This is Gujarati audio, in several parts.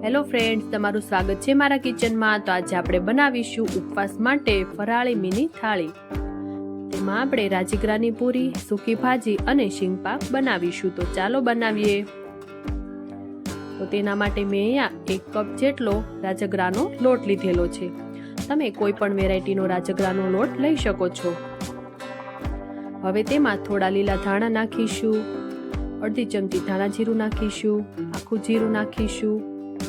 હેલો ફ્રેન્ડ્સ, તમારું સ્વાગત છે મારા કિચનમાં। તો આજે આપણે બનાવીશું ઉપવાસ માટે ફરાળી મિની થાળી। તેમાં આપણે રાજગરાની પૂરી, સૂકી ભાજી અને શીંગ પાક બનાવીશું। તો ચાલો બનાવીએ। તો તેના માટે મેં અહીંયા 1 કપ જેટલો રાજગરાનો લોટ લીધેલો છે। તમે કોઈ પણ વેરાયટીનો રાજગરાનો લોટ લઈ શકો છો। હવે તેમાં થોડા લીલા ધાણા નાખીશું, અડધી ચમચી ધાણા જીરું નાખીશું, આખું જીરું નાખીશું,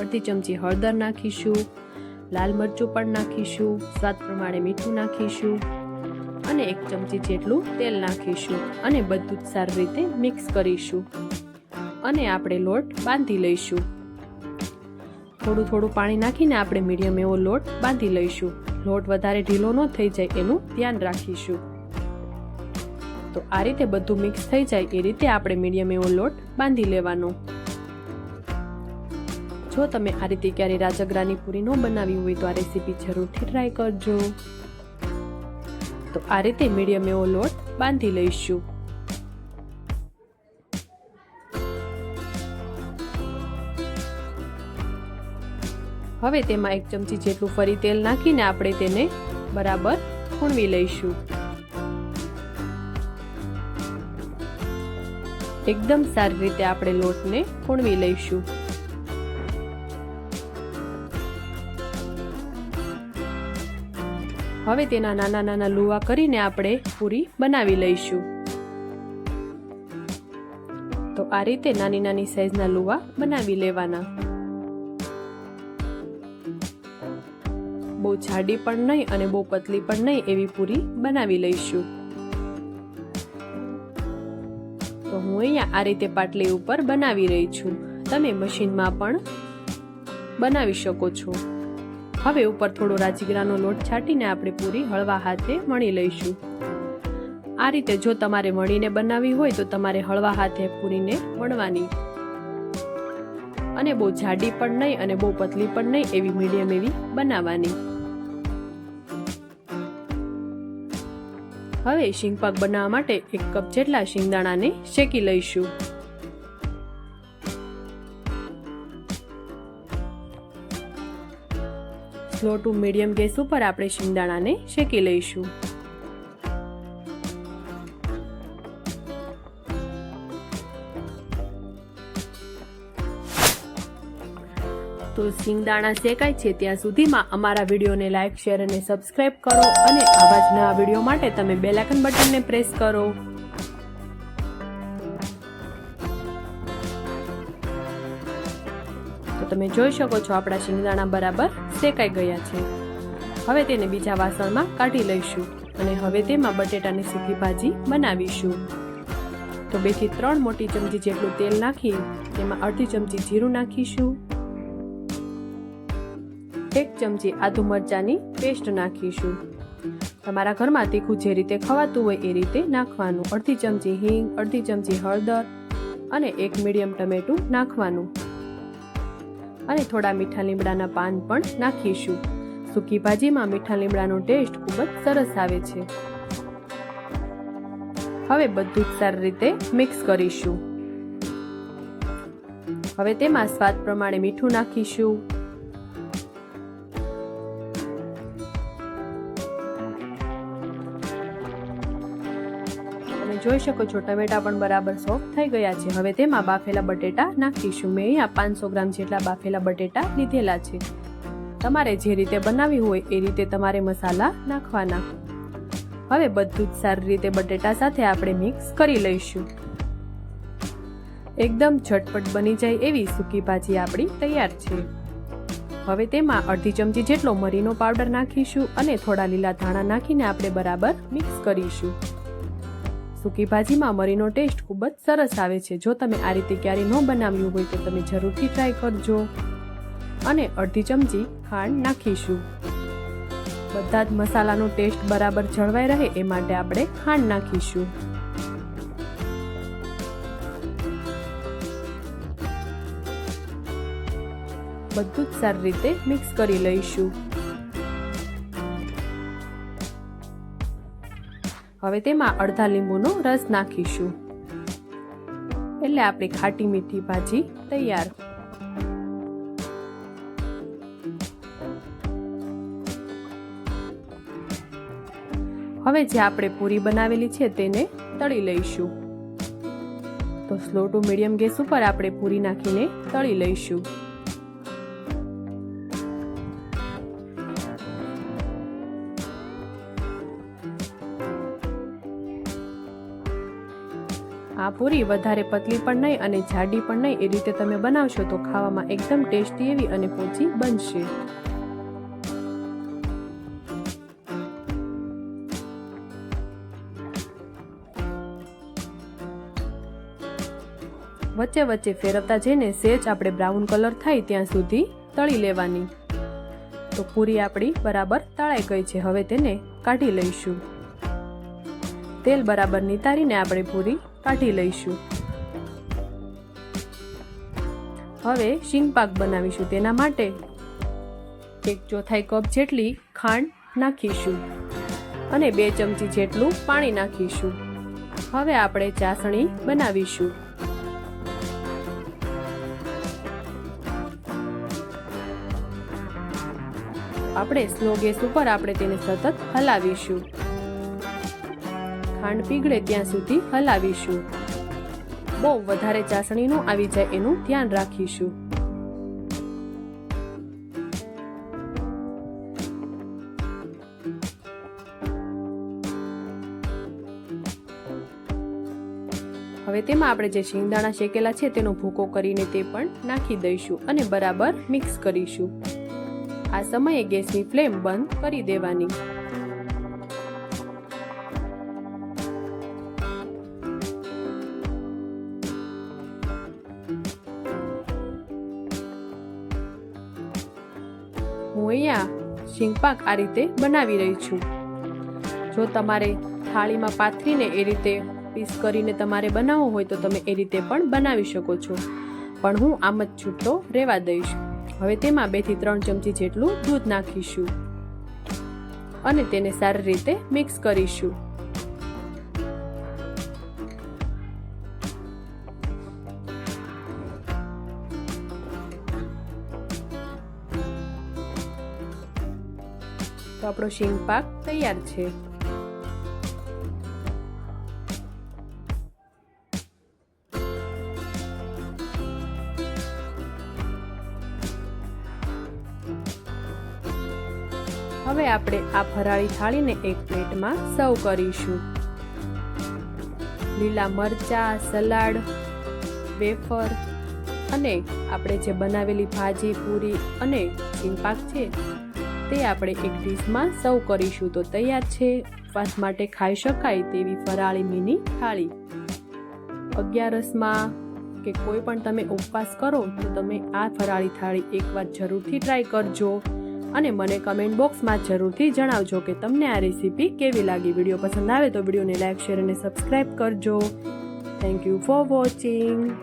અડધી ચમચી હળદર નાખીશું, લાલ મરચું પણ નાખીશું, સ્વાદ પ્રમાણે મીઠું નાખીશું અને 1 ચમચી જેટલું તેલ નાખીશું અને બધું જ સારી રીતે મિક્સ કરીશું અને આપણે લોટ બાંધી લઈશું। થોડું થોડું પાણી નાખીને આપણે મીડિયમ એવો લોટ બાંધી લઈશું। લોટ વધારે ઢીલો ન થઈ જાય એનું ધ્યાન રાખીશું। તો આ રીતે બધું મિક્સ થઈ જાય એ રીતે આપણે મીડિયમ એવો લોટ બાંધી લેવાનો। જો તમે આ રીતે ક્યારે રાજગરાની પૂરી ન બનાવી હોય તો આ રેસીપી જરૂરથી ટ્રાય કરજો। તો આ રીતે મીડિયમ એવો લોટ બાંધી લઈશું। હવે તેમાં 1 ચમચી જેટલું ફરી તેલ નાખીને આપણે તેને બરાબર ફૂણવી લઈશું। એકદમ સારી રીતે આપણે લોટને ફૂણવી લઈશું। હવે તેના નાના નાના લુવા કરીને આપણે પૂરી બનાવી લઈશું। તો આ રીતે નાની નાની સાઈઝના લુવા બનાવી લેવાના। બહુ જાડી પણ નહીં અને બહુ પતલી પણ નહીં એવી પૂરી બનાવી લઈશું। તો હું અહીંયા આ રીતે પાટલી ઉપર બનાવી રહી છું। તમે મશીનમાં પણ બનાવી શકો છો। હવે ઉપર થોડો રાજગરાનો લોટ છાંટીને આપણે પૂરી હળવા હાથે વણી લઈશું। આ રીતે જો તમારે વણીને બનાવવી હોય તો તમારે હળવા હાથે પૂરીને વણવાની અને બહુ જાડી પણ નહીં અને બહુ પતલી પણ નહીં એવી મીડિયમ એવી બનાવવાની। હવે શીંગ પાક બનાવવા માટે 1 કપ જેટલા શિંગદાણાને શેકી લઈશું। સ્લો ટુ મીડિયમ ગેસ ઉપર આપણે શિંગદાણાને શેકી લઈશું। તો શિંગદાણા શેકાય છે ત્યાં સુધીમાં અમારા વિડીયોને લાઈક, શેર અને સબસ્ક્રાઇબ કરો અને આવા જ નવા વિડીયો માટે તમે બેલ આઇકન બટનને પ્રેસ કરો। તો તમે જોઈ શકો છો આપણા શિંગદાણા બરાબર શેકાઈ ગયા છે। હવે તેને બીજા વાસણમાં કાઢી લઈશું અને હવે તેમાં બટેટાની સૂકી ભાજી બનાવીશું। તો 2 થી 3 મોટી ચમચી જેટલું તેલ નાખી તેમાં અડધી ચમચી જીરું નાખીશું, 1 ચમચી આદુ મરચાની પેસ્ટ નાખીશું। તમારા ઘરમાં તીખું જે રીતે ખવાતું હોય એ રીતે નાખવાનું। અડધી ચમચી હિંગ, અડધી ચમચી હળદર અને 1 મીડિયમ ટમેટું નાખવાનું અને થોડા મીઠા લીમડાના પાન પણ નાખીશું। સૂકી ભાજીમાં મીઠા લીમડાનો ટેસ્ટ ખૂબ જ સરસ આવે છે। હવે બધું જ સારી રીતે મિક્સ કરીશું। હવે તેમાં સ્વાદ પ્રમાણે મીઠું નાખીશું, જોઈ શકો છો ટમેટા પણ બરાબર સોફ્ટ થઈ ગયા છે। હવે તેમાં બાફેલા બટેટા નાખીશું। મેં અહીંયા 500 ગ્રામ જેટલા બાફેલા બટેટા લીધેલા છે। તમારે જે રીતે બનાવી હોય એ રીતે તમારે મસાલા નાખવાના। હવે બધું જ સારી રીતે બટેટા સાથે આપણે મિક્સ કરી લઈશું। એકદમ ઝટપટ બની જાય એવી સૂકી ભાજી આપણી તૈયાર છે। હવે તેમાં અડધી ચમચી જેટલો મરીનો પાવડર નાખીશું અને થોડા લીલા ધાણા નાખીને આપણે બરાબર મિક્સ કરીશું। સૂકી ભાજીમાં મરીનો ટેસ્ટ ખૂબ જ સરસ આવે છે। જો તમે આ રીતે ક્યારેય ન બનાવ્યું હોય તો તમે જરૂરથી ટ્રાય કરજો અને અડધી ચમચી ખાંડ નાખીશું। બધા જ મસાલાનો ટેસ્ટ બરાબર જળવાઈ રહે એ માટે આપણે ખાંડ નાખીશું। બધું જ સારી રીતે મિક્સ કરી લઈશું। હવે તેમાં અડધા લીંબુનો રસ નાખીશું એટલે આપણી ખાટી મીઠી ભાજી તૈયાર। હવે જે આપણે પૂરી બનાવેલી છે તેને તળી લઈશું. તો સ્લો ટુ મીડિયમ ગેસ ઉપર આપણે પૂરી નાખીને તળી લઈશું. આ પૂરી વધારે પતલી પણ નહીં અને જાડી પણ નહીં, એ રીતે તમે બનાવશો તો ખાવામાં એકદમ ટેસ્ટી એવી અને પોચી બનશે. વચ્ચે વચ્ચે ફેરવતા જઈને સેજ આપણે બ્રાઉન કલર થાય ત્યાં સુધી તળી લેવાની. તો પૂરી આપણી બરાબર તળાઈ ગઈ છે. હવે તેને કાઢી લઈશું. તેલ બરાબર નિતારીને આપણે પૂરી કાઢી લઈશું. હવે શીંગપાક બનાવીશું. તેના માટે 1/4 કપ જેટલી ખાંડ નાખીશું અને 2 ચમચી જેટલું પાણી નાખીશું. હવે આપણે ચાસણી બનાવીશું. આપણે સ્લો ગેસ ઉપર આપણે તેને સતત હલાવીશું. ખાંડ પીગળે ત્યાં સુધી હલાવીશું. બહુ વધારે ચાસણી ન આવી જાય એનું ધ્યાન રાખીશું. હવે તેમાં આપણે જે શિંગદાણા શેકેલા છે તેનો ભૂકો કરીને તે પણ નાખી દઈશું અને બરાબર મિક્સ કરીશું. આ સમયે ગેસની ફ્લેમ બંધ કરી દેવાની. હું અહીંયા શીંગપાક આ રીતે બનાવી રહી છું. જો તમારે થાળીમાં પાથરીને એ રીતે પીસ કરીને તમારે બનાવવું હોય તો તમે એ રીતે પણ બનાવી શકો છો, પણ હું આમ જ છૂટો રહેવા દઈશ. હવે તેમાં 2 થી 3 ચમચી જેટલું દૂધ નાખીશું અને તેને સારી રીતે મિક્સ કરીશું. તો આપણો શીંગપાક તૈયાર છે. હવે આપણે આ ફરાળી થાળીને એક પ્લેટમાં સર્વ કરીશું. લીલા મરચા, સલાડ, વેફર અને આપણે જે બનાવેલી ભાજી, પૂરી અને શીંગપાક છે તે આપણે એક ડીશમાં સર્વ કરીશું. તો તૈયાર છે ઉપવાસ માટે ખાઈ શકાય તેવી ફરાળી મિની થાળી. 11 કે કોઈ પણ તમે ઉપવાસ કરો તો તમે આ ફરાળી થાળી એકવાર જરૂરથી ટ્રાય કરજો અને મને કમેન્ટ બોક્સમાં જરૂરથી જણાવજો કે તમને આ રેસીપી કેવી લાગી. વિડીયો પસંદ આવે તો વિડીયોને લાઈક, શેર અને સબસ્ક્રાઈબ કરજો. Thank you for watching.